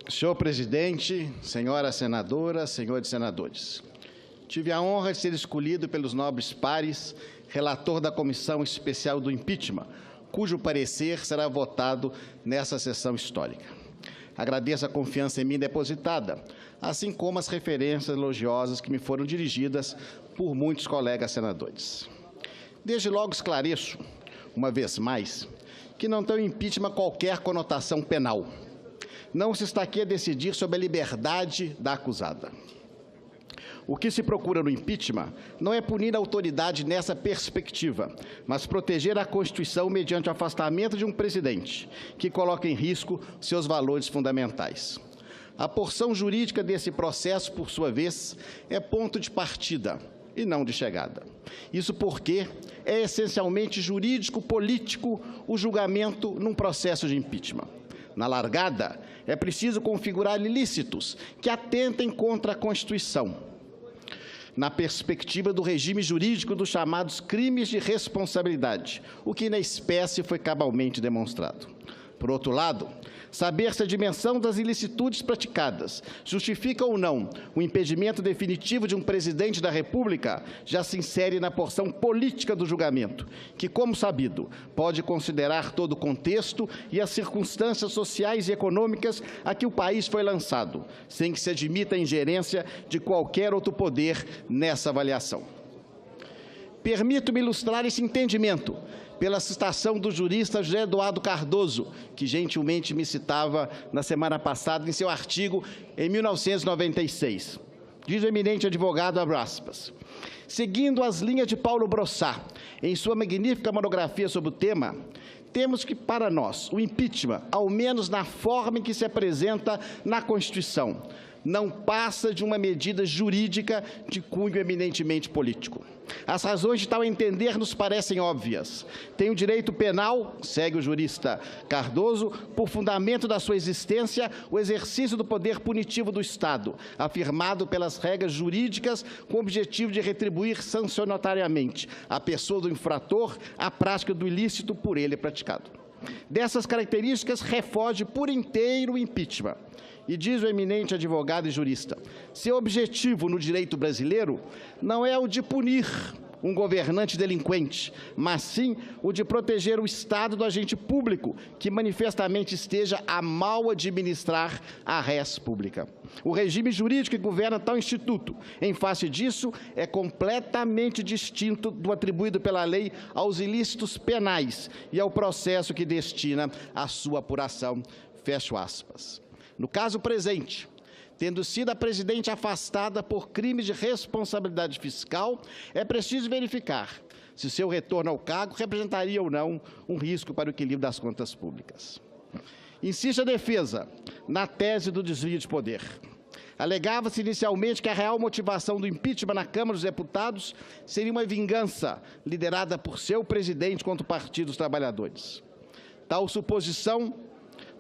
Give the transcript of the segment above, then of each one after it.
Senhor presidente, senhoras senadoras, senhores senadores, tive a honra de ser escolhido pelos nobres pares relator da Comissão Especial do Impeachment, cujo parecer será votado nessa sessão histórica. Agradeço a confiança em mim depositada, assim como as referências elogiosas que me foram dirigidas por muitos colegas senadores. Desde logo esclareço, uma vez mais, que não tem o impeachment qualquer conotação penal. Não se está aqui a decidir sobre a liberdade da acusada. O que se procura no impeachment não é punir a autoridade nessa perspectiva, mas proteger a Constituição mediante o afastamento de um presidente que coloca em risco seus valores fundamentais. A porção jurídica desse processo, por sua vez, é ponto de partida e não de chegada. Isso porque é essencialmente jurídico-político o julgamento num processo de impeachment. Na largada, é preciso configurar ilícitos que atentem contra a Constituição, na perspectiva do regime jurídico dos chamados crimes de responsabilidade, o que na espécie foi cabalmente demonstrado. Por outro lado, saber se a dimensão das ilicitudes praticadas justifica ou não o impedimento definitivo de um presidente da República já se insere na porção política do julgamento, que, como sabido, pode considerar todo o contexto e as circunstâncias sociais e econômicas a que o país foi lançado, sem que se admita a ingerência de qualquer outro poder nessa avaliação. Permito-me ilustrar esse entendimento pela citação do jurista José Eduardo Cardoso, que gentilmente me citava na semana passada em seu artigo em 1996. Diz o eminente advogado, abre aspas, seguindo as linhas de Paulo Brossat, em sua magnífica monografia sobre o tema, temos que, para nós, o impeachment, ao menos na forma em que se apresenta na Constituição, não passa de uma medida jurídica de cunho eminentemente político. As razões de tal entender nos parecem óbvias. Tem o direito penal, segue o jurista Cardoso, por fundamento da sua existência, o exercício do poder punitivo do Estado, afirmado pelas regras jurídicas com o objetivo de retribuir sancionatariamente à pessoa do infrator a prática do ilícito por ele praticado. Dessas características, refoge por inteiro o impeachment. E diz o eminente advogado e jurista, seu objetivo no direito brasileiro não é o de punir um governante delinquente, mas sim o de proteger o Estado do agente público que manifestamente esteja a mal administrar a res pública. O regime jurídico que governa tal instituto, em face disso, é completamente distinto do atribuído pela lei aos ilícitos penais e ao processo que destina a sua apuração. Fecho aspas. No caso presente, tendo sido a presidente afastada por crimes de responsabilidade fiscal, é preciso verificar se seu retorno ao cargo representaria ou não um risco para o equilíbrio das contas públicas. Insiste a defesa na tese do desvio de poder. Alegava-se inicialmente que a real motivação do impeachment na Câmara dos Deputados seria uma vingança liderada por seu presidente contra o Partido dos Trabalhadores. Tal suposição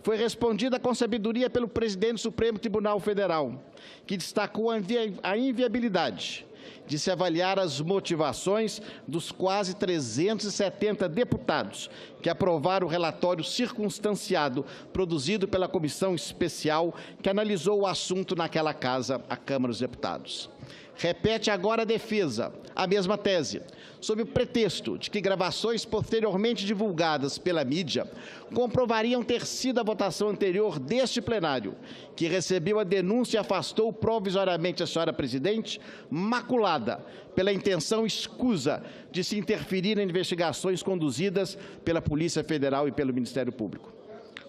foi respondida com sabedoria pelo presidente do Supremo Tribunal Federal, que destacou a inviabilidade de se avaliar as motivações dos quase 370 deputados que aprovaram o relatório circunstanciado produzido pela Comissão Especial que analisou o assunto naquela casa, a Câmara dos Deputados. Repete agora a defesa, a mesma tese, sob o pretexto de que gravações posteriormente divulgadas pela mídia comprovariam ter sido a votação anterior deste plenário, que recebeu a denúncia e afastou provisoriamente a senhora presidente, maculada pela intenção escusa de se interferir em investigações conduzidas pela Polícia Federal e pelo Ministério Público.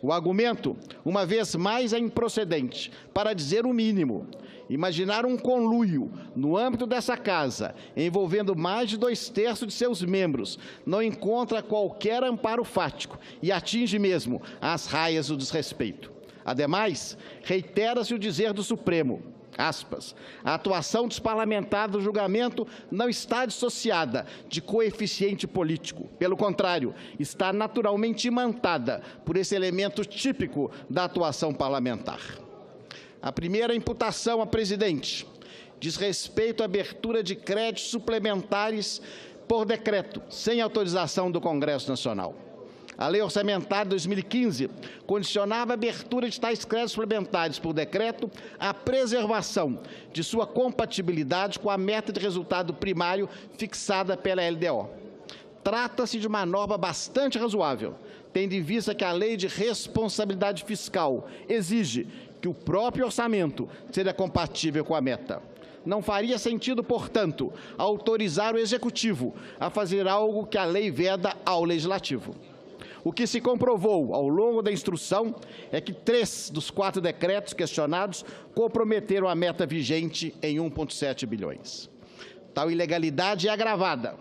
O argumento, uma vez mais, é improcedente, para dizer o mínimo. Imaginar um conluio no âmbito dessa casa, envolvendo mais de 2/3 de seus membros, não encontra qualquer amparo fático e atinge mesmo as raias do desrespeito. Ademais, reitera-se o dizer do Supremo, aspas, a atuação dos parlamentares do julgamento não está dissociada de coeficiente político. Pelo contrário, está naturalmente imantada por esse elemento típico da atuação parlamentar. A primeira imputação à presidente diz respeito à abertura de créditos suplementares por decreto, sem autorização do Congresso Nacional. A Lei Orçamentária de 2015 condicionava a abertura de tais créditos suplementares por decreto à preservação de sua compatibilidade com a meta de resultado primário fixada pela LDO. Trata-se de uma norma bastante razoável, tendo em vista que a Lei de Responsabilidade Fiscal exige que o próprio orçamento seja compatível com a meta. Não faria sentido, portanto, autorizar o Executivo a fazer algo que a lei veda ao Legislativo. O que se comprovou ao longo da instrução é que 3 dos 4 decretos questionados comprometeram a meta vigente em 1,7 bilhões. Tal ilegalidade é agravada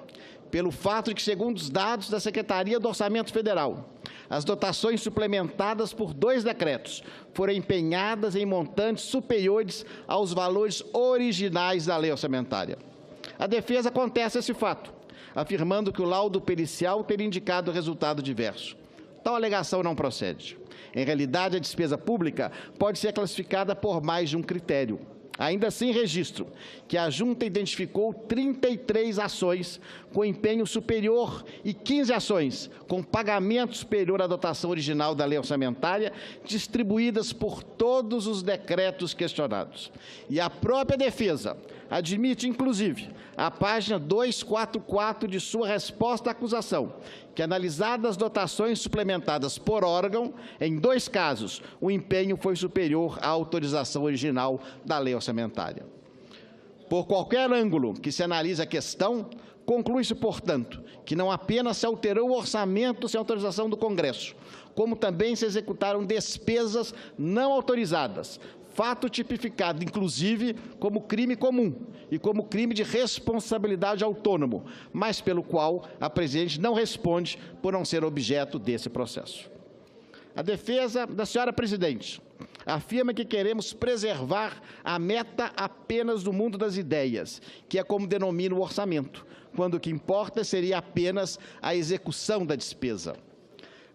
pelo fato de que, segundo os dados da Secretaria do Orçamento Federal, as dotações suplementadas por 2 decretos foram empenhadas em montantes superiores aos valores originais da lei orçamentária. A defesa contesta esse fato, afirmando que o laudo pericial teria indicado resultado diverso. Tal alegação não procede. Em realidade, a despesa pública pode ser classificada por mais de um critério. Ainda assim, registro que a Junta identificou 33 ações com empenho superior e 15 ações com pagamento superior à dotação original da lei orçamentária, distribuídas por todos os decretos questionados. E a própria defesa admite, inclusive, a página 244 de sua resposta à acusação, que, analisadas as dotações suplementadas por órgão, em 2 casos, o empenho foi superior à autorização original da lei orçamentária. Por qualquer ângulo que se analise a questão, conclui-se, portanto, que não apenas se alterou o orçamento sem autorização do Congresso, como também se executaram despesas não autorizadas, fato tipificado, inclusive, como crime comum e como crime de responsabilidade autônomo, mas pelo qual a presidente não responde por não ser objeto desse processo. A defesa da senhora presidente afirma que queremos preservar a meta apenas do mundo das ideias, que é como denomina o orçamento, quando o que importa seria apenas a execução da despesa.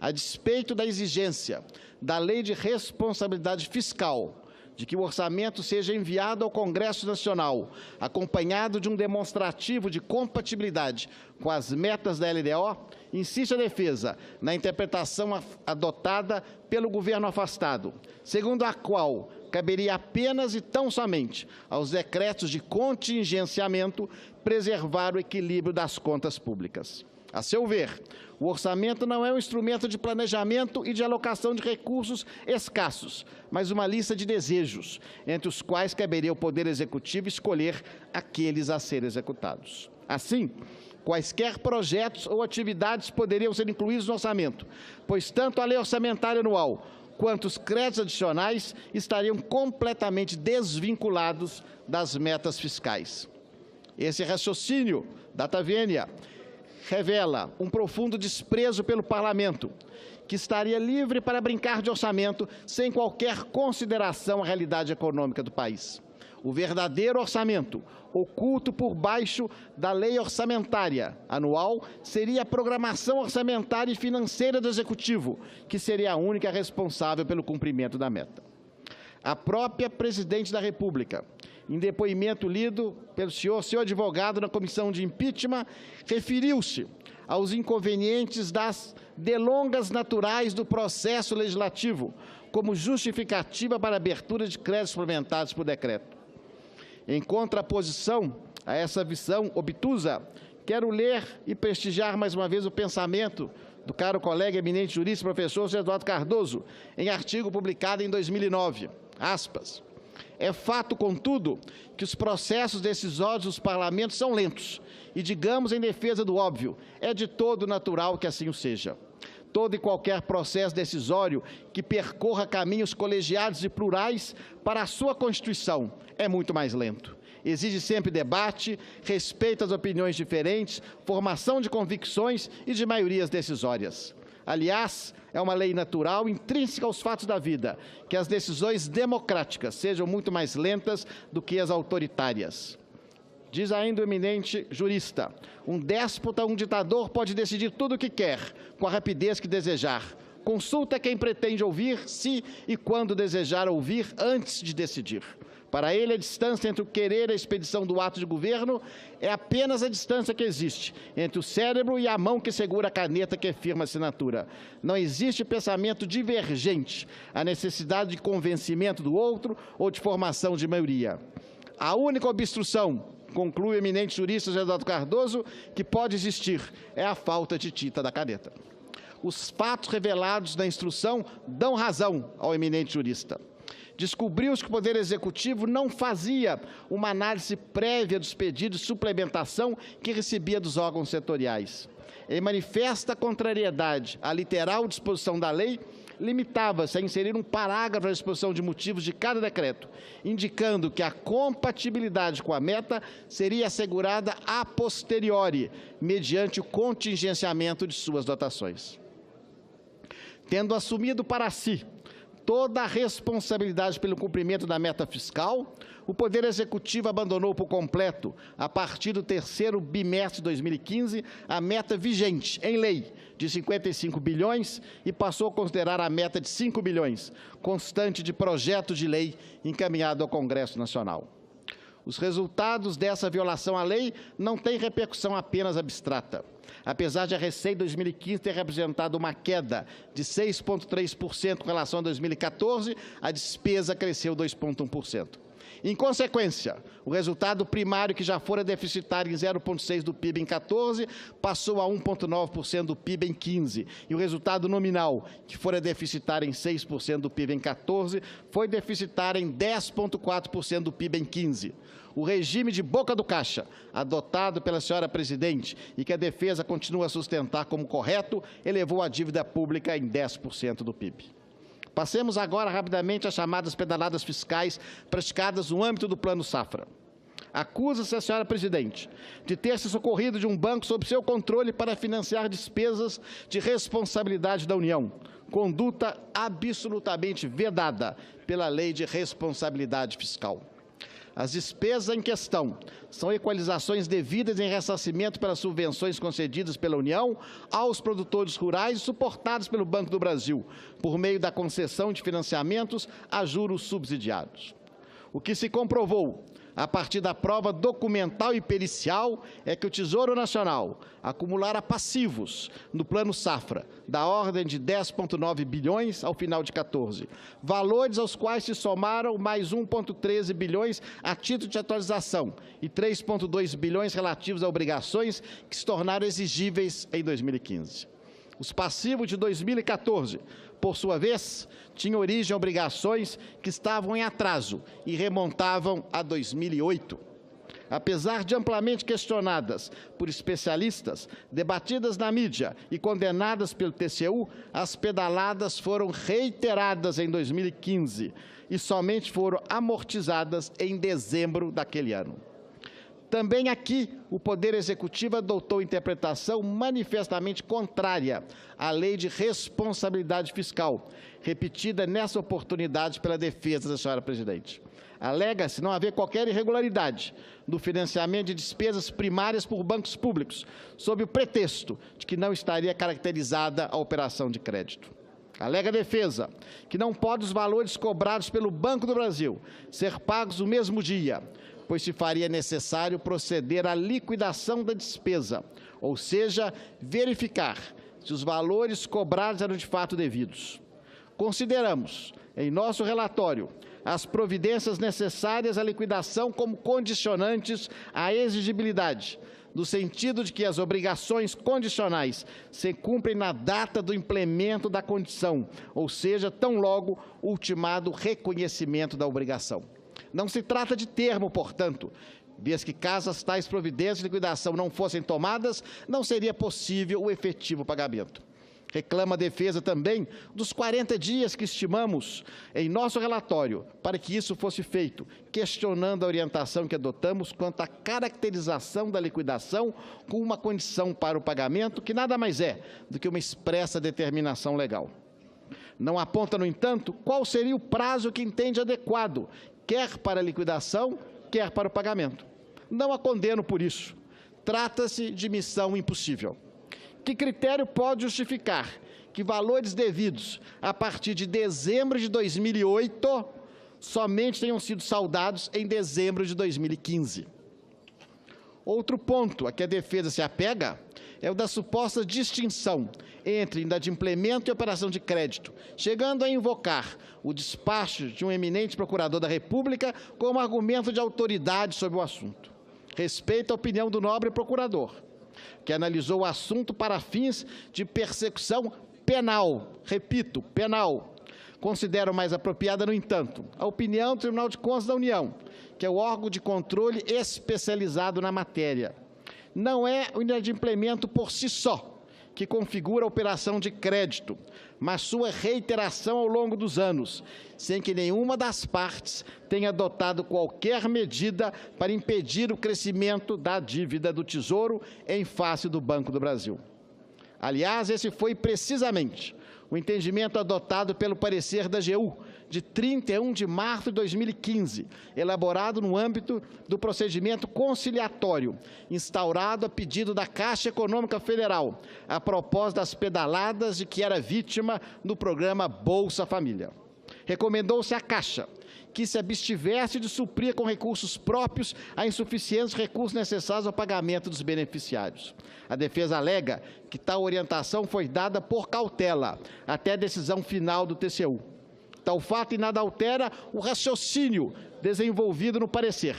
A despeito da exigência da Lei de Responsabilidade Fiscal, de que o orçamento seja enviado ao Congresso Nacional, acompanhado de um demonstrativo de compatibilidade com as metas da LDO, insiste a defesa na interpretação adotada pelo governo afastado, segundo a qual caberia apenas e tão somente aos decretos de contingenciamento preservar o equilíbrio das contas públicas. A seu ver, o orçamento não é um instrumento de planejamento e de alocação de recursos escassos, mas uma lista de desejos, entre os quais caberia ao Poder Executivo escolher aqueles a serem executados. Assim, quaisquer projetos ou atividades poderiam ser incluídos no orçamento, pois tanto a lei orçamentária anual quanto os créditos adicionais estariam completamente desvinculados das metas fiscais. Esse raciocínio, data vênia, revela um profundo desprezo pelo Parlamento, que estaria livre para brincar de orçamento sem qualquer consideração à realidade econômica do país. O verdadeiro orçamento, oculto por baixo da lei orçamentária anual, seria a programação orçamentária e financeira do Executivo, que seria a única responsável pelo cumprimento da meta. A própria Presidente da República, em depoimento lido pelo senhor advogado na Comissão de Impeachment, referiu-se aos inconvenientes das delongas naturais do processo legislativo como justificativa para a abertura de créditos suplementados por decreto. Em contraposição a essa visão obtusa, quero ler e prestigiar mais uma vez o pensamento do caro colega eminente jurista e professor José Eduardo Cardoso, em artigo publicado em 2009, aspas, é fato, contudo, que os processos decisórios dos parlamentos são lentos e, digamos em defesa do óbvio, é de todo natural que assim o seja. Todo e qualquer processo decisório que percorra caminhos colegiados e plurais para a sua constituição é muito mais lento. Exige sempre debate, respeito às opiniões diferentes, formação de convicções e de maiorias decisórias. Aliás, é uma lei natural, intrínseca aos fatos da vida, que as decisões democráticas sejam muito mais lentas do que as autoritárias. Diz ainda o eminente jurista, um déspota, um ditador pode decidir tudo o que quer, com a rapidez que desejar. Consulta quem pretende ouvir, se e quando desejar ouvir, antes de decidir. Para ele, a distância entre o querer e a expedição do ato de governo é apenas a distância que existe entre o cérebro e a mão que segura a caneta que firma a assinatura. Não existe pensamento divergente, a necessidade de convencimento do outro ou de formação de maioria. A única obstrução, conclui o eminente jurista Eduardo Cardoso, que pode existir é a falta de tinta da caneta. Os fatos revelados na instrução dão razão ao eminente jurista. Descobriu-se que o Poder Executivo não fazia uma análise prévia dos pedidos de suplementação que recebia dos órgãos setoriais. Em manifesta contrariedade à literal disposição da lei, limitava-se a inserir um parágrafo na exposição de motivos de cada decreto, indicando que a compatibilidade com a meta seria assegurada a posteriori, mediante o contingenciamento de suas dotações. Tendo assumido para si toda a responsabilidade pelo cumprimento da meta fiscal, o Poder Executivo abandonou por completo, a partir do terceiro bimestre de 2015, a meta vigente, em lei, de 55 bilhões e passou a considerar a meta de 5 bilhões, constante de projeto de lei encaminhado ao Congresso Nacional. Os resultados dessa violação à lei não têm repercussão apenas abstrata. Apesar de a receita de 2015 ter representado uma queda de 6,3% com relação a 2014, a despesa cresceu 2,1%. Em consequência, o resultado primário, que já fora deficitário em 0,6% do PIB em 14, passou a 1,9% do PIB em 15. E o resultado nominal, que fora deficitário em 6% do PIB em 14, foi deficitário em 10,4% do PIB em 15. O regime de boca do caixa, adotado pela senhora presidente e que a defesa continua a sustentar como correto, elevou a dívida pública em 10% do PIB. Passemos agora rapidamente às chamadas pedaladas fiscais praticadas no âmbito do Plano Safra. Acusa-se a senhora presidente de ter se socorrido de um banco sob seu controle para financiar despesas de responsabilidade da União, conduta absolutamente vedada pela Lei de Responsabilidade Fiscal. As despesas em questão são equalizações devidas em ressarcimento pelas subvenções concedidas pela União aos produtores rurais suportados pelo Banco do Brasil, por meio da concessão de financiamentos a juros subsidiados. O que se comprovou, a partir da prova documental e pericial, é que o Tesouro Nacional acumulara passivos no Plano Safra, da ordem de 10,9 bilhões ao final de 14, valores aos quais se somaram mais 1,13 bilhões a título de atualização e 3,2 bilhões relativos a obrigações que se tornaram exigíveis em 2015. Os passivos de 2014, por sua vez, tinham origem em obrigações que estavam em atraso e remontavam a 2008. Apesar de amplamente questionadas por especialistas, debatidas na mídia e condenadas pelo TCU, as pedaladas foram reiteradas em 2015 e somente foram amortizadas em dezembro daquele ano. Também aqui, o Poder Executivo adotou interpretação manifestamente contrária à Lei de Responsabilidade Fiscal, repetida nessa oportunidade pela defesa da senhora presidente. Alega-se não haver qualquer irregularidade no financiamento de despesas primárias por bancos públicos, sob o pretexto de que não estaria caracterizada a operação de crédito. Alega a defesa que não pode os valores cobrados pelo Banco do Brasil ser pagos no mesmo dia, pois se faria necessário proceder à liquidação da despesa, ou seja, verificar se os valores cobrados eram de fato devidos. Consideramos, em nosso relatório, as providências necessárias à liquidação como condicionantes à exigibilidade, no sentido de que as obrigações condicionais se cumprem na data do implemento da condição, ou seja, tão logo ultimado o reconhecimento da obrigação. Não se trata de termo, portanto, visto que caso as tais providências de liquidação não fossem tomadas, não seria possível o efetivo pagamento. Reclama a defesa também dos 40 dias que estimamos em nosso relatório para que isso fosse feito, questionando a orientação que adotamos quanto à caracterização da liquidação com uma condição para o pagamento, que nada mais é do que uma expressa determinação legal. Não aponta, no entanto, qual seria o prazo que entende adequado, quer para a liquidação, quer para o pagamento. Não a condeno por isso. Trata-se de missão impossível. Que critério pode justificar que valores devidos a partir de dezembro de 2008 somente tenham sido saldados em dezembro de 2015. Outro ponto a que a defesa se apega é o da suposta distinção entre inadimplemento e operação de crédito, chegando a invocar o despacho de um eminente procurador da República como argumento de autoridade sobre o assunto. Respeito a opinião do nobre procurador, que analisou o assunto para fins de persecução penal, repito, penal. Considero mais apropriada, no entanto, a opinião do Tribunal de Contas da União, que é o órgão de controle especializado na matéria. Não é o inadimplemento por si só que configura a operação de crédito, mas sua reiteração ao longo dos anos, sem que nenhuma das partes tenha adotado qualquer medida para impedir o crescimento da dívida do Tesouro em face do Banco do Brasil. Aliás, esse foi precisamente o entendimento adotado pelo parecer da AGU, de 31 de março de 2015, elaborado no âmbito do procedimento conciliatório, instaurado a pedido da Caixa Econômica Federal, a propósito das pedaladas de que era vítima do programa Bolsa Família. Recomendou-se à Caixa que se abstivesse de suprir com recursos próprios a insuficientes recursos necessários ao pagamento dos beneficiários. A defesa alega que tal orientação foi dada por cautela, até a decisão final do TCU. Tal fato nada altera o raciocínio desenvolvido no parecer.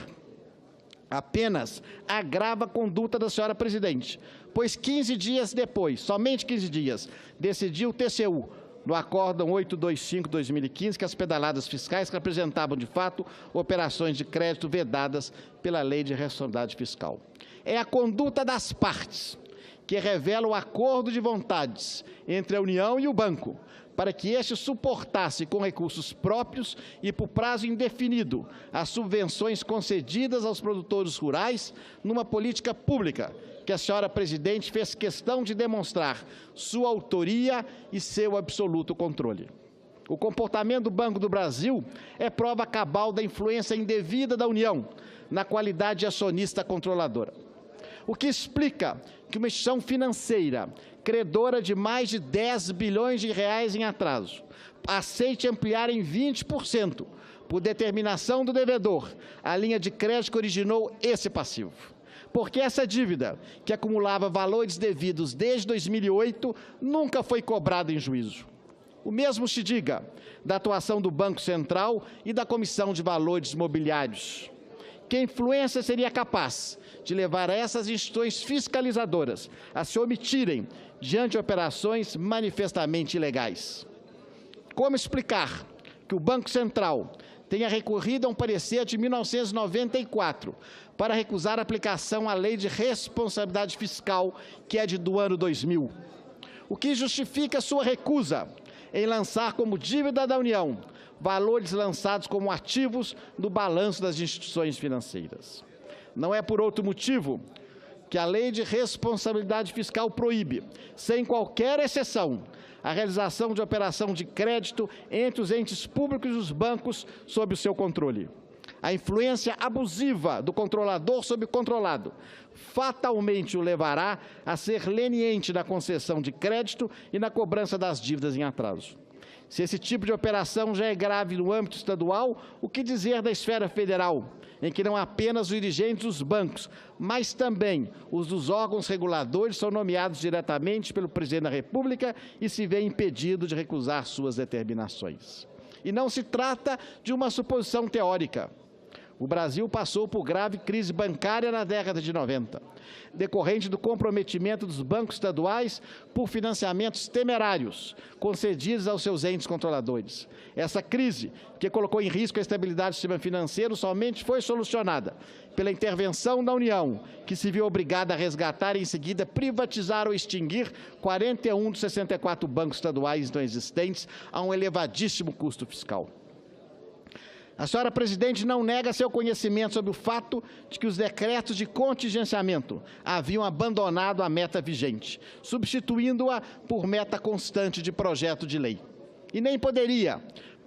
Apenas agrava a conduta da senhora presidente, pois 15 dias depois, somente 15 dias, decidiu o TCU, no Acórdão 825/2015, que as pedaladas fiscais representavam, de fato, operações de crédito vedadas pela Lei de Responsabilidade Fiscal. É a conduta das partes que revela o acordo de vontades entre a União e o banco, para que este suportasse com recursos próprios e por prazo indefinido as subvenções concedidas aos produtores rurais numa política pública, que a senhora presidente fez questão de demonstrar sua autoria e seu absoluto controle. O comportamento do Banco do Brasil é prova cabal da influência indevida da União na qualidade de acionista controladora. O que explica que uma instituição financeira, credora de mais de 10 bilhões de reais em atraso, aceite ampliar em 20%, por determinação do devedor, a linha de crédito que originou esse passivo. Porque essa dívida, que acumulava valores devidos desde 2008, nunca foi cobrada em juízo. O mesmo se diga da atuação do Banco Central e da Comissão de Valores Mobiliários. Que influência seria capaz de levar essas instituições fiscalizadoras a se omitirem diante de operações manifestamente ilegais? Como explicar que o Banco Central tenha recorrido a um parecer de 1994 para recusar a aplicação à Lei de Responsabilidade Fiscal, que é do ano 2000? O que justifica sua recusa em lançar como dívida da União valores lançados como ativos do balanço das instituições financeiras? Não é por outro motivo que a Lei de Responsabilidade Fiscal proíbe, sem qualquer exceção, a realização de operação de crédito entre os entes públicos e os bancos sob o seu controle. A influência abusiva do controlador sobre o controlado fatalmente o levará a ser leniente na concessão de crédito e na cobrança das dívidas em atraso. Se esse tipo de operação já é grave no âmbito estadual, o que dizer da esfera federal, em que não apenas os dirigentes dos bancos, mas também os dos órgãos reguladores são nomeados diretamente pelo presidente da República e se vê impedido de recusar suas determinações. E não se trata de uma suposição teórica. O Brasil passou por grave crise bancária na década de 90, decorrente do comprometimento dos bancos estaduais por financiamentos temerários concedidos aos seus entes controladores. Essa crise, que colocou em risco a estabilidade do sistema financeiro, somente foi solucionada pela intervenção da União, que se viu obrigada a resgatar e, em seguida, privatizar ou extinguir 41 dos 64 bancos estaduais não existentes a um elevadíssimo custo fiscal. A senhora presidente não nega seu conhecimento sobre o fato de que os decretos de contingenciamento haviam abandonado a meta vigente, substituindo-a por meta constante de projeto de lei. E nem poderia,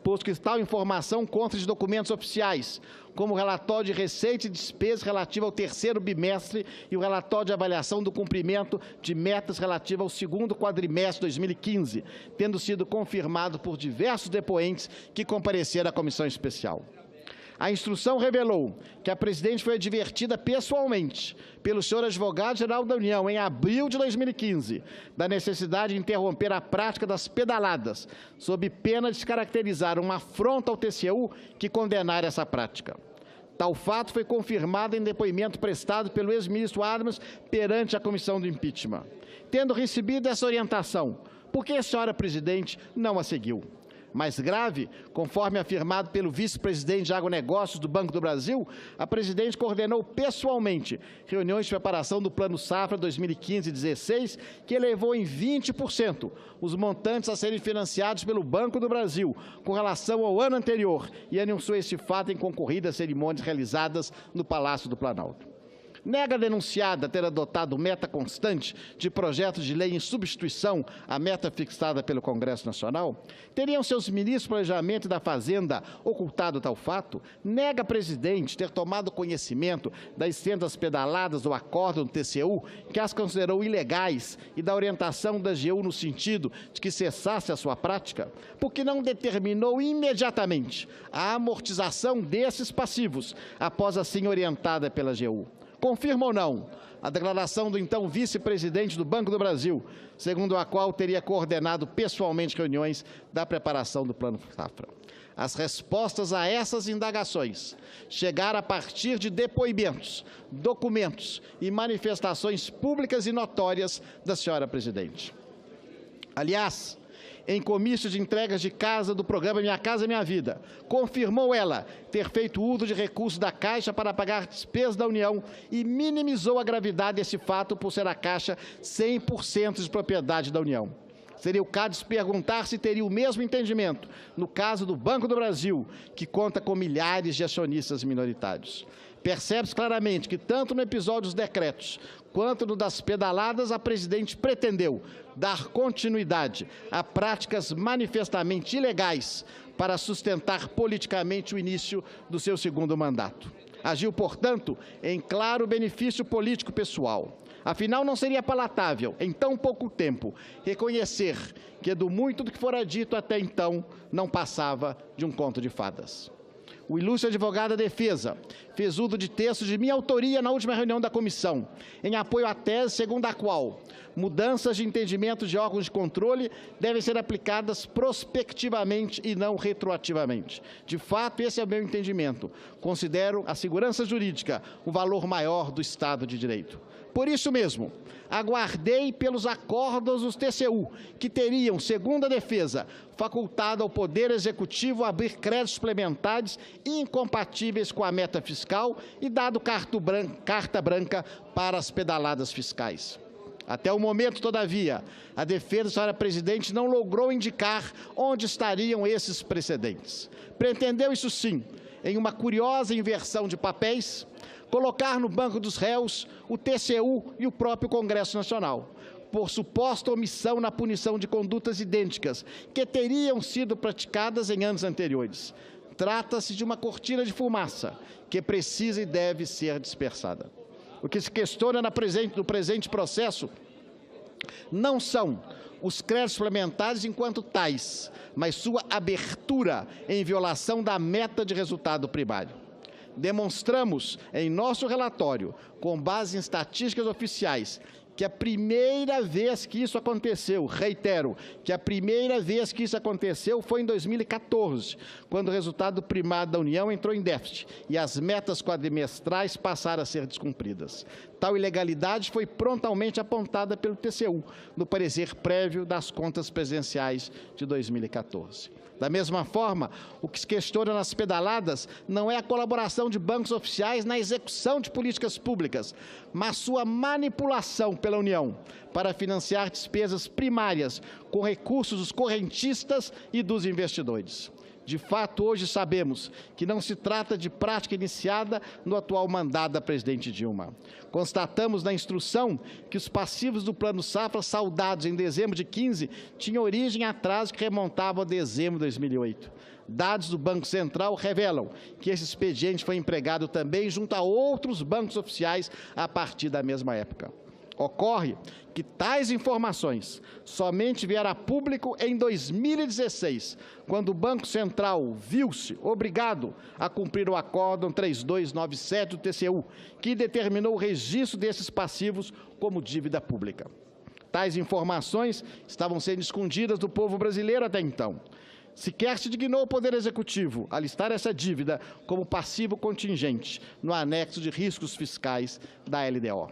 posto que tal informação consta de documentos oficiais, como o relatório de receita e despesa relativo ao terceiro bimestre e o relatório de avaliação do cumprimento de metas relativo ao segundo quadrimestre de 2015, tendo sido confirmado por diversos depoentes que compareceram à comissão especial. A instrução revelou que a presidente foi advertida pessoalmente pelo senhor advogado-geral da União, em abril de 2015, da necessidade de interromper a prática das pedaladas, sob pena de caracterizar uma afronta ao TCU que condenara essa prática. Tal fato foi confirmado em depoimento prestado pelo ex-ministro Adams perante a comissão do impeachment. Tendo recebido essa orientação, por que a senhora presidente não a seguiu? Mais grave, conforme afirmado pelo vice-presidente de agronegócios do Banco do Brasil, a presidente coordenou pessoalmente reuniões de preparação do Plano Safra 2015-16, que elevou em 20% os montantes a serem financiados pelo Banco do Brasil com relação ao ano anterior e anunciou este fato em concorridas cerimônias realizadas no Palácio do Planalto. Nega a denunciada ter adotado meta constante de projetos de lei em substituição à meta fixada pelo Congresso Nacional? Teriam seus ministros do Planejamento e da Fazenda ocultado tal fato? Nega a presidente ter tomado conhecimento das extensas pedaladas do acordo do TCU, que as considerou ilegais, e da orientação da AGU no sentido de que cessasse a sua prática? Porque não determinou imediatamente a amortização desses passivos, após assim orientada pela AGU? Confirma ou não a declaração do então vice-presidente do Banco do Brasil, segundo a qual teria coordenado pessoalmente reuniões da preparação do Plano Safra? As respostas a essas indagações chegaram a partir de depoimentos, documentos e manifestações públicas e notórias da senhora presidente. Aliás, em comício de entregas de casa do programa Minha Casa Minha Vida, confirmou ela ter feito uso de recursos da Caixa para pagar despesas da União e minimizou a gravidade desse fato por ser a Caixa 100% de propriedade da União. Seria o caso de se perguntar se teria o mesmo entendimento no caso do Banco do Brasil, que conta com milhares de acionistas minoritários. Percebe-se claramente que, tanto no episódio dos decretos, quanto no das pedaladas, a presidente pretendeu dar continuidade a práticas manifestamente ilegais para sustentar politicamente o início do seu segundo mandato. Agiu, portanto, em claro benefício político pessoal. Afinal, não seria palatável, em tão pouco tempo, reconhecer que do muito do que fora dito até então não passava de um conto de fadas. O ilustre advogado da defesa fez uso de textos de minha autoria na última reunião da comissão, em apoio à tese segundo a qual mudanças de entendimento de órgãos de controle devem ser aplicadas prospectivamente e não retroativamente. De fato, esse é o meu entendimento. Considero a segurança jurídica o valor maior do Estado de Direito. Por isso mesmo, aguardei pelos acordos dos TCU, que teriam, segundo a defesa, facultado ao Poder Executivo abrir créditos suplementares incompatíveis com a meta fiscal e dado carta branca para as pedaladas fiscais. Até o momento, todavia, a defesa da senhora presidente não logrou indicar onde estariam esses precedentes. Pretendeu, isso sim, em uma curiosa inversão de papéis, colocar no banco dos réus o TCU e o próprio Congresso Nacional, por suposta omissão na punição de condutas idênticas que teriam sido praticadas em anos anteriores. Trata-se de uma cortina de fumaça que precisa e deve ser dispersada. O que se questiona no presente processo não são os créditos suplementares enquanto tais, mas sua abertura em violação da meta de resultado primário. Demonstramos em nosso relatório, com base em estatísticas oficiais, que a primeira vez que isso aconteceu, reitero, que a primeira vez que isso aconteceu foi em 2014, quando o resultado primário da União entrou em déficit e as metas quadrimestrais passaram a ser descumpridas. Tal ilegalidade foi prontamente apontada pelo TCU, no parecer prévio das contas presidenciais de 2014. Da mesma forma, o que se questiona nas pedaladas não é a colaboração de bancos oficiais na execução de políticas públicas, mas sua manipulação pela União para financiar despesas primárias com recursos dos correntistas e dos investidores. De fato, hoje sabemos que não se trata de prática iniciada no atual mandato da presidente Dilma. Constatamos na instrução que os passivos do Plano Safra, saldados em dezembro de 15, tinham origem em atraso que remontava a dezembro de 2008. Dados do Banco Central revelam que esse expediente foi empregado também junto a outros bancos oficiais a partir da mesma época. Ocorre que tais informações somente vieram a público em 2016, quando o Banco Central viu-se obrigado a cumprir o Acórdão 3297 do TCU, que determinou o registro desses passivos como dívida pública. Tais informações estavam sendo escondidas do povo brasileiro até então. Sequer se dignou o Poder Executivo a listar essa dívida como passivo contingente no anexo de riscos fiscais da LDO.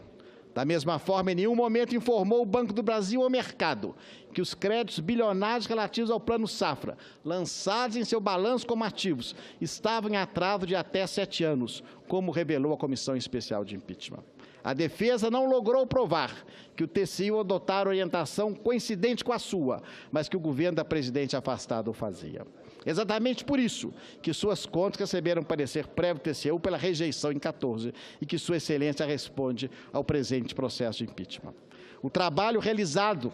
Da mesma forma, em nenhum momento informou o Banco do Brasil ao mercado que os créditos bilionários relativos ao Plano Safra, lançados em seu balanço como ativos, estavam em atraso de até 7 anos, como revelou a Comissão Especial de Impeachment. A defesa não logrou provar que o TCU adotara orientação coincidente com a sua, mas que o governo da presidente afastada o fazia. Exatamente por isso que suas contas receberam parecer prévio TCU pela rejeição em 14 e que Sua Excelência responde ao presente processo de impeachment. O trabalho realizado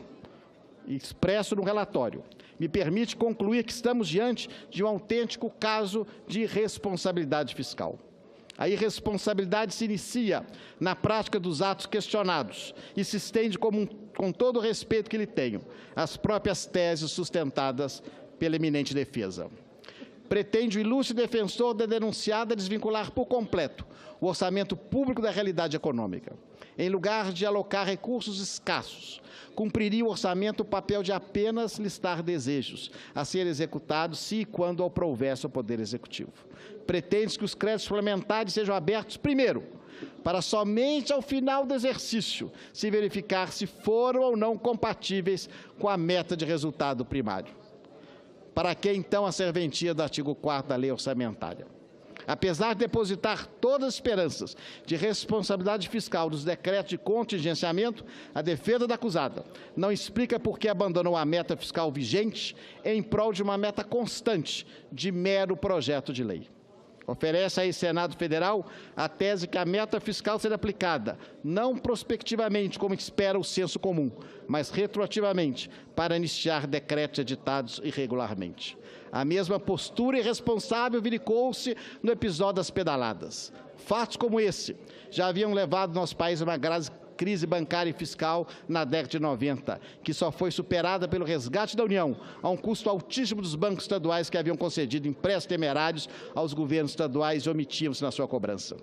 e expresso no relatório me permite concluir que estamos diante de um autêntico caso de irresponsabilidade fiscal. A irresponsabilidade se inicia na prática dos atos questionados e se estende, com todo o respeito que lhe tenho, às próprias teses sustentadas pela eminente defesa. Pretende o ilustre defensor da denunciada desvincular por completo o orçamento público da realidade econômica. Em lugar de alocar recursos escassos, cumpriria o orçamento o papel de apenas listar desejos a serem executados se e quando aprovesse o Poder Executivo. Pretende que os créditos suplementares sejam abertos primeiro, para somente ao final do exercício se verificar se foram ou não compatíveis com a meta de resultado primário. Para que, então, a serventia do artigo 4º da Lei Orçamentária? Apesar de depositar todas as esperanças de responsabilidade fiscal nos decretos de contingenciamento, a defesa da acusada não explica por que abandonou a meta fiscal vigente em prol de uma meta constante de mero projeto de lei. Oferece aí Senado Federal a tese que a meta fiscal será aplicada, não prospectivamente, como espera o senso comum, mas retroativamente, para iniciar decretos editados irregularmente. A mesma postura irresponsável verificou-se no episódio das pedaladas. Fatos como esse já haviam levado nosso país a uma crise bancária e fiscal na década de 90, que só foi superada pelo resgate da União, a um custo altíssimo dos bancos estaduais que haviam concedido empréstimos temerários aos governos estaduais e omitiam-se na sua cobrança.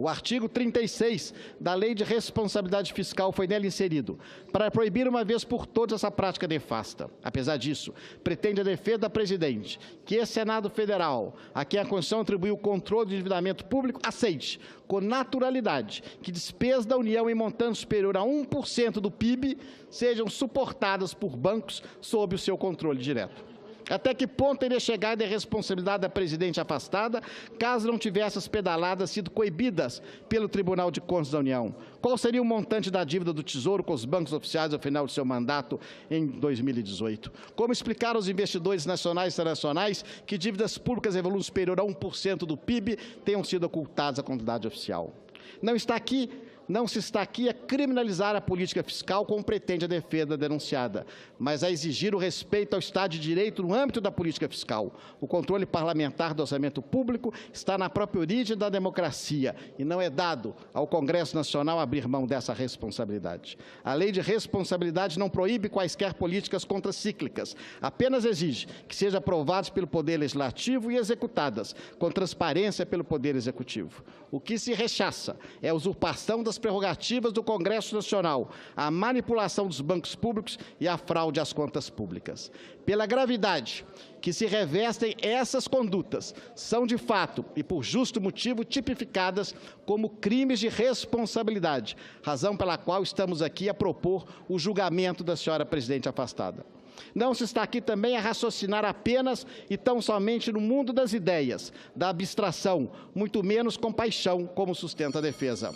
O artigo 36 da Lei de Responsabilidade Fiscal foi nela inserido para proibir uma vez por todas essa prática nefasta. Apesar disso, pretende a defesa da presidente que esse Senado Federal, a quem a Constituição atribuiu o controle do endividamento público, aceite com naturalidade que despesas da União em montante superior a 1% do PIB sejam suportadas por bancos sob o seu controle direto. Até que ponto teria chegado a responsabilidade da presidente afastada, caso não tivesse as pedaladas sido coibidas pelo Tribunal de Contas da União? Qual seria o montante da dívida do Tesouro com os bancos oficiais ao final de seu mandato em 2018? Como explicar aos investidores nacionais e internacionais que dívidas públicas em volume superior a 1% do PIB tenham sido ocultadas à contabilidade oficial? Não se está aqui a criminalizar a política fiscal como pretende a defesa denunciada, mas a exigir o respeito ao Estado de Direito no âmbito da política fiscal. O controle parlamentar do orçamento público está na própria origem da democracia e não é dado ao Congresso Nacional abrir mão dessa responsabilidade. A Lei de Responsabilidade não proíbe quaisquer políticas contracíclicas, apenas exige que sejam aprovadas pelo Poder Legislativo e executadas com transparência pelo Poder Executivo. O que se rechaça é a usurpação das prerrogativas do Congresso Nacional, a manipulação dos bancos públicos e a fraude às contas públicas. Pela gravidade que se revestem essas condutas, são de fato e por justo motivo tipificadas como crimes de responsabilidade, razão pela qual estamos aqui a propor o julgamento da senhora presidente afastada. Não se está aqui também a raciocinar apenas e tão somente no mundo das ideias, da abstração, muito menos com paixão, como sustenta a defesa.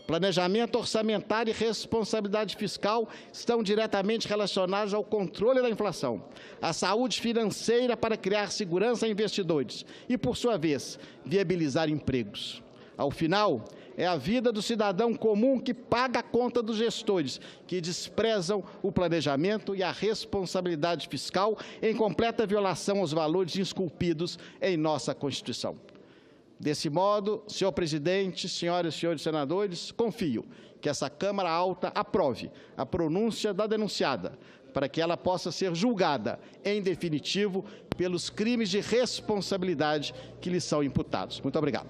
Planejamento orçamentário e responsabilidade fiscal estão diretamente relacionados ao controle da inflação, à saúde financeira para criar segurança a investidores e, por sua vez, viabilizar empregos. Ao final, É a vida do cidadão comum que paga a conta dos gestores, que desprezam o planejamento e a responsabilidade fiscal em completa violação aos valores esculpidos em nossa Constituição. Desse modo, senhor presidente, senhoras e senhores senadores, confio que essa Câmara Alta aprove a pronúncia da denunciada, para que ela possa ser julgada, em definitivo, pelos crimes de responsabilidade que lhe são imputados. Muito obrigado.